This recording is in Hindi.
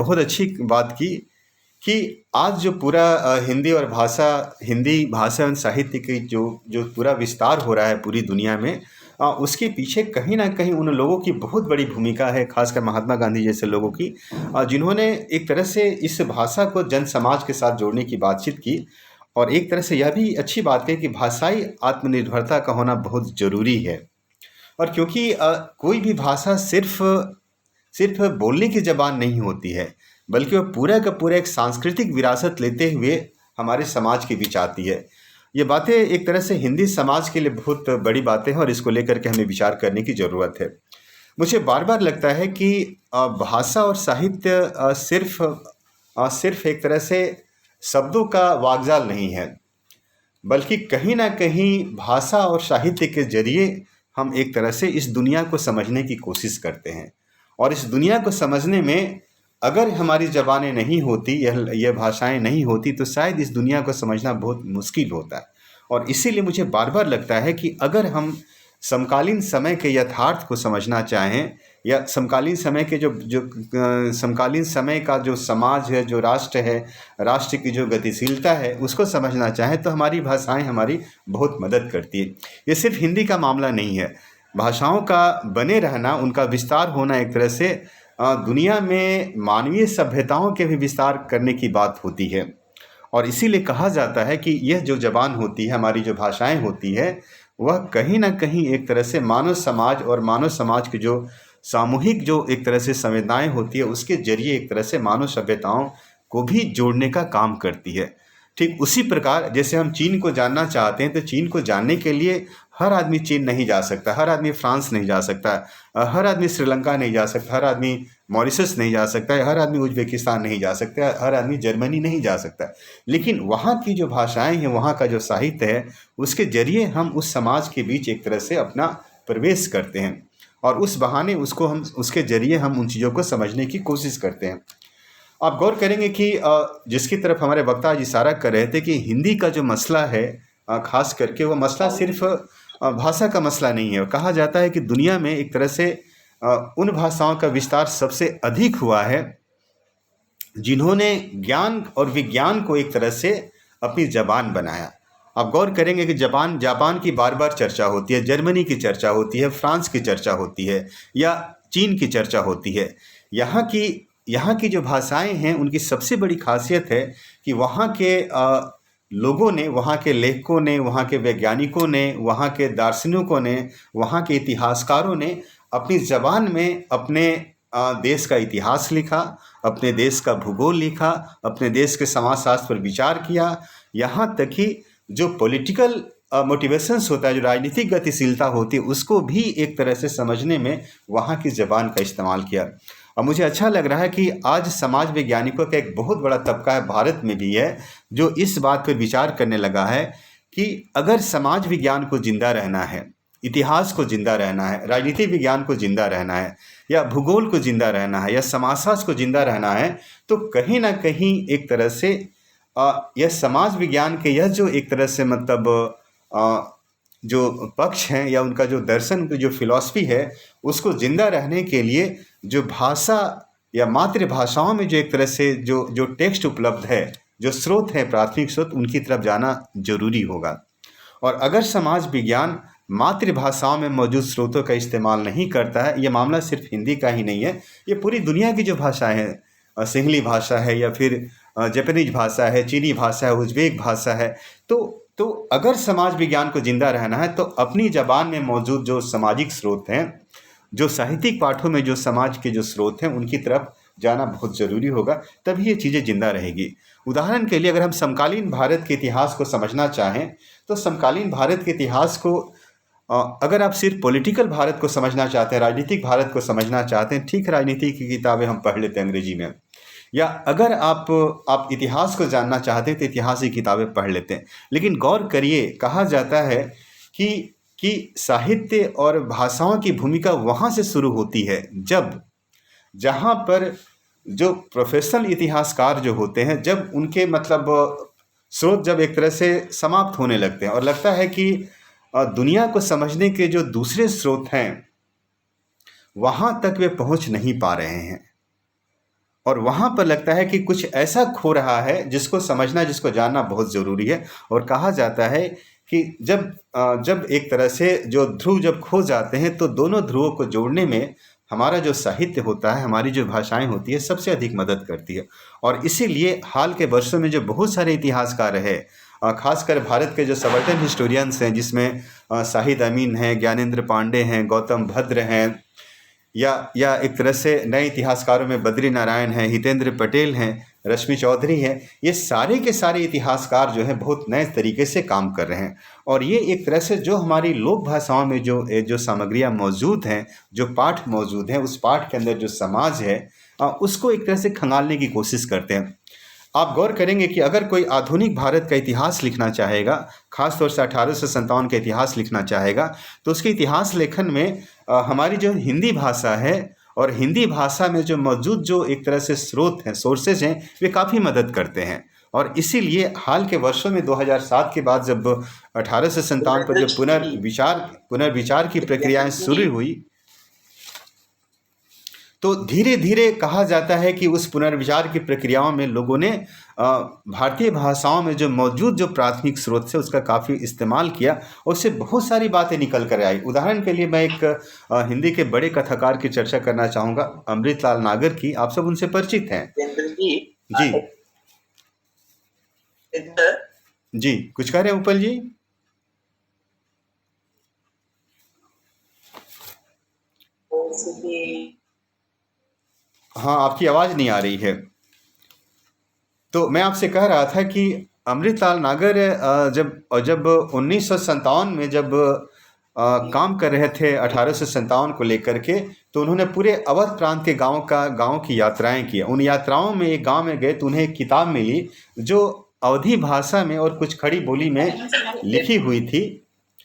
बहुत अच्छी बात की कि आज जो पूरा हिंदी भाषा एवं साहित्य की जो जो पूरा विस्तार हो रहा है पूरी दुनिया में, उसके पीछे कहीं ना कहीं उन लोगों की बहुत बड़ी भूमिका है, खासकर महात्मा गांधी जैसे लोगों की, जिन्होंने एक तरह से इस भाषा को जन समाज के साथ जोड़ने की बातचीत की। और एक तरह से यह भी अच्छी बात है कि भाषाई आत्मनिर्भरता का होना बहुत जरूरी है। और क्योंकि कोई भी भाषा सिर्फ सिर्फ बोलने की ज़बान नहीं होती है, बल्कि वह पूरा का पूरा एक सांस्कृतिक विरासत लेते हुए हमारे समाज के बीच आती है। ये बातें एक तरह से हिंदी समाज के लिए बहुत बड़ी बातें हैं और इसको लेकर के हमें विचार करने की ज़रूरत है। मुझे बार बार लगता है कि भाषा और साहित्य सिर्फ एक तरह से शब्दों का वाकजाल नहीं है, बल्कि कहीं ना कहीं भाषा और साहित्य के जरिए हम एक तरह से इस दुनिया को समझने की कोशिश करते हैं। और इस दुनिया को समझने में अगर हमारी ज़बानें नहीं होती, यह भाषाएं नहीं होती, तो शायद इस दुनिया को समझना बहुत मुश्किल होता। और इसीलिए मुझे बार बार लगता है कि अगर हम समकालीन समय के यथार्थ को समझना चाहें, या समकालीन समय के समकालीन समय का जो समाज है, जो राष्ट्र है, राष्ट्र की जो गतिशीलता है, उसको समझना चाहें, तो हमारी भाषाएं हमारी बहुत मदद करती है। ये सिर्फ हिंदी का मामला नहीं है। भाषाओं का बने रहना, उनका विस्तार होना एक तरह से दुनिया में मानवीय सभ्यताओं के भी विस्तार करने की बात होती है। और इसीलिए कहा जाता है कि यह जो ज़बान होती है, हमारी जो भाषाएं होती है, वह कहीं ना कहीं एक तरह से मानव समाज और मानव समाज की जो सामूहिक जो एक तरह से संवेदनाएं होती है, उसके जरिए एक तरह से मानव सभ्यताओं को भी जोड़ने का काम करती है। ठीक उसी प्रकार जैसे हम चीन को जानना चाहते हैं, तो चीन को जानने के लिए हर आदमी चीन नहीं जा सकता, हर आदमी फ्रांस नहीं जा सकता, हर आदमी श्रीलंका नहीं जा सकता, हर आदमी मॉरिशस नहीं जा सकता, हर आदमी उज्बेकिस्तान नहीं जा सकता, हर आदमी जर्मनी नहीं जा सकता। लेकिन वहाँ की जो भाषाएं हैं, वहाँ का जो साहित्य है, उसके जरिए हम उस समाज के बीच एक तरह से अपना प्रवेश करते हैं, और उस बहाने उसके जरिए हम उन चीज़ों को समझने की कोशिश करते हैं। आप गौर करेंगे कि जिसकी तरफ हमारे वक्ता आज इशारा कर रहे थे कि हिंदी का जो मसला है, खास करके वो मसला सिर्फ भाषा का मसला नहीं है। कहा जाता है कि दुनिया में एक तरह से उन भाषाओं का विस्तार सबसे अधिक हुआ है जिन्होंने ज्ञान और विज्ञान को एक तरह से अपनी जबान बनाया। आप गौर करेंगे कि जापान की बार बार चर्चा होती है, जर्मनी की चर्चा होती है, फ्रांस की चर्चा होती है, या चीन की चर्चा होती है। यहाँ की जो भाषाएं हैं, उनकी सबसे बड़ी खासियत है कि वहाँ के लोगों ने, वहाँ के लेखकों ने, वहाँ के वैज्ञानिकों ने, वहाँ के दार्शनिकों ने, वहाँ के इतिहासकारों ने अपनी ज़बान में अपने देश का इतिहास लिखा, अपने देश का भूगोल लिखा, अपने देश के समाजशास्त्र पर विचार किया। यहाँ तक कि जो पॉलिटिकल मोटिवेशंस होता है, जो राजनीतिक गतिशीलता होती है, उसको भी एक तरह से समझने में वहाँ की ज़बान का इस्तेमाल किया। और मुझे अच्छा लग रहा है कि आज समाज वैज्ञानिकों का एक बहुत बड़ा तबका है, भारत में भी है, जो इस बात पर विचार करने लगा है कि अगर समाज विज्ञान को जिंदा रहना है, इतिहास को जिंदा रहना है, राजनीति विज्ञान को जिंदा रहना है, या भूगोल को जिंदा रहना है, या समाजशास्त्र को जिंदा रहना है, तो कहीं ना कहीं एक तरह से यह समाज विज्ञान के यह जो एक तरह से मतलब जो पक्ष हैं, या उनका जो दर्शन, जो फिलॉसफी है, उसको जिंदा रहने के लिए जो भाषा या मातृभाषाओं में जो एक तरह से जो टेक्स्ट उपलब्ध है, जो स्रोत है, प्राथमिक स्रोत, उनकी तरफ जाना जरूरी होगा। और अगर समाज विज्ञान मातृभाषाओं में मौजूद स्रोतों का इस्तेमाल नहीं करता है, ये मामला सिर्फ हिंदी का ही नहीं है, ये पूरी दुनिया की जो भाषाएं हैं, सिंहली भाषा है, या फिर जापानीज भाषा है, चीनी भाषा है, उज्बेक भाषा है, तो अगर समाज विज्ञान को जिंदा रहना है, तो अपनी ज़बान में मौजूद जो सामाजिक स्रोत हैं, जो साहित्यिक पाठों में जो समाज के जो स्रोत हैं, उनकी तरफ जाना बहुत ज़रूरी होगा, तभी ये चीज़ें जिंदा रहेगी। उदाहरण के लिए अगर हम समकालीन भारत के इतिहास को समझना चाहें, तो समकालीन भारत के इतिहास को अगर आप सिर्फ पॉलिटिकल भारत को समझना चाहते हैं, राजनीतिक भारत को समझना चाहते हैं, ठीक, राजनीति की किताबें हम पढ़ लेते हैं अंग्रेजी में, या अगर आप इतिहास को जानना चाहते हैं तो इतिहास की किताबें पढ़ लेते हैं। लेकिन गौर करिए, कहा जाता है कि साहित्य और भाषाओं की भूमिका वहाँ से शुरू होती है जहाँ पर जो प्रोफेशनल इतिहासकार जो होते हैं, जब उनके मतलब स्रोत जब एक तरह से समाप्त होने लगते हैं, और लगता है कि दुनिया को समझने के जो दूसरे स्रोत हैं, वहाँ तक वे पहुँच नहीं पा रहे हैं। और वहाँ पर लगता है कि कुछ ऐसा खो रहा है जिसको समझना, जिसको जानना बहुत ज़रूरी है। और कहा जाता है कि जब एक तरह से जो ध्रुव जब खो जाते हैं तो दोनों ध्रुवों को जोड़ने में हमारा जो साहित्य होता है, हमारी जो भाषाएं होती है, सबसे अधिक मदद करती है। और इसीलिए हाल के वर्षों में जो बहुत सारे इतिहासकार है, खासकर भारत के जो सबल्टन हिस्टोरियंस हैं, जिसमें शाहिद अमीन हैं, ज्ञानेंद्र पांडे हैं, गौतम भद्र हैं, या एक तरह से नए इतिहासकारों में बद्री नारायण हैं, हितेंद्र पटेल हैं, रश्मि चौधरी हैं, ये सारे के सारे इतिहासकार जो हैं बहुत नए तरीके से काम कर रहे हैं। और ये एक तरह से जो हमारी लोक भाषाओं में जो सामग्रियाँ मौजूद हैं, जो पाठ मौजूद हैं, उस पाठ के अंदर जो समाज है उसको एक तरह से खंगालने की कोशिश करते हैं। आप गौर करेंगे कि अगर कोई आधुनिक भारत का इतिहास लिखना चाहेगा, खासतौर से 1857 का इतिहास लिखना चाहेगा, तो उसके इतिहास लेखन में हमारी जो हिंदी भाषा है और हिंदी भाषा में जो मौजूद जो एक तरह से स्रोत हैं, सोर्सेज हैं, वे काफ़ी मदद करते हैं। और इसीलिए हाल के वर्षों में 2007 के बाद जब 1857 पर जो पुनर्विचार की प्रक्रियाएं शुरू हुई, तो धीरे धीरे कहा जाता है कि उस पुनर्विचार की प्रक्रियाओं में लोगों ने भारतीय भाषाओं में जो मौजूद जो प्राथमिक स्रोत है उसका काफ़ी इस्तेमाल किया, और उससे बहुत सारी बातें निकल कर आई। उदाहरण के लिए मैं एक हिंदी के बड़े कथाकार की चर्चा करना चाहूँगा, अमृतलाल नागर की। आप सब उनसे परिचित हैं जी? जी, कुछ कह रहे हैं उपल जी? हाँ, आपकी आवाज़ नहीं आ रही है। तो मैं आपसे कह रहा था कि अमृतलाल नागर जब 1957 में जब काम कर रहे थे 1857 को लेकर के, तो उन्होंने पूरे अवध प्रांत के गाँव की यात्राएं की। उन यात्राओं में एक गांव में गए तो उन्हें एक किताब मिली जो अवधी भाषा में और कुछ खड़ी बोली में लिखी हुई थी,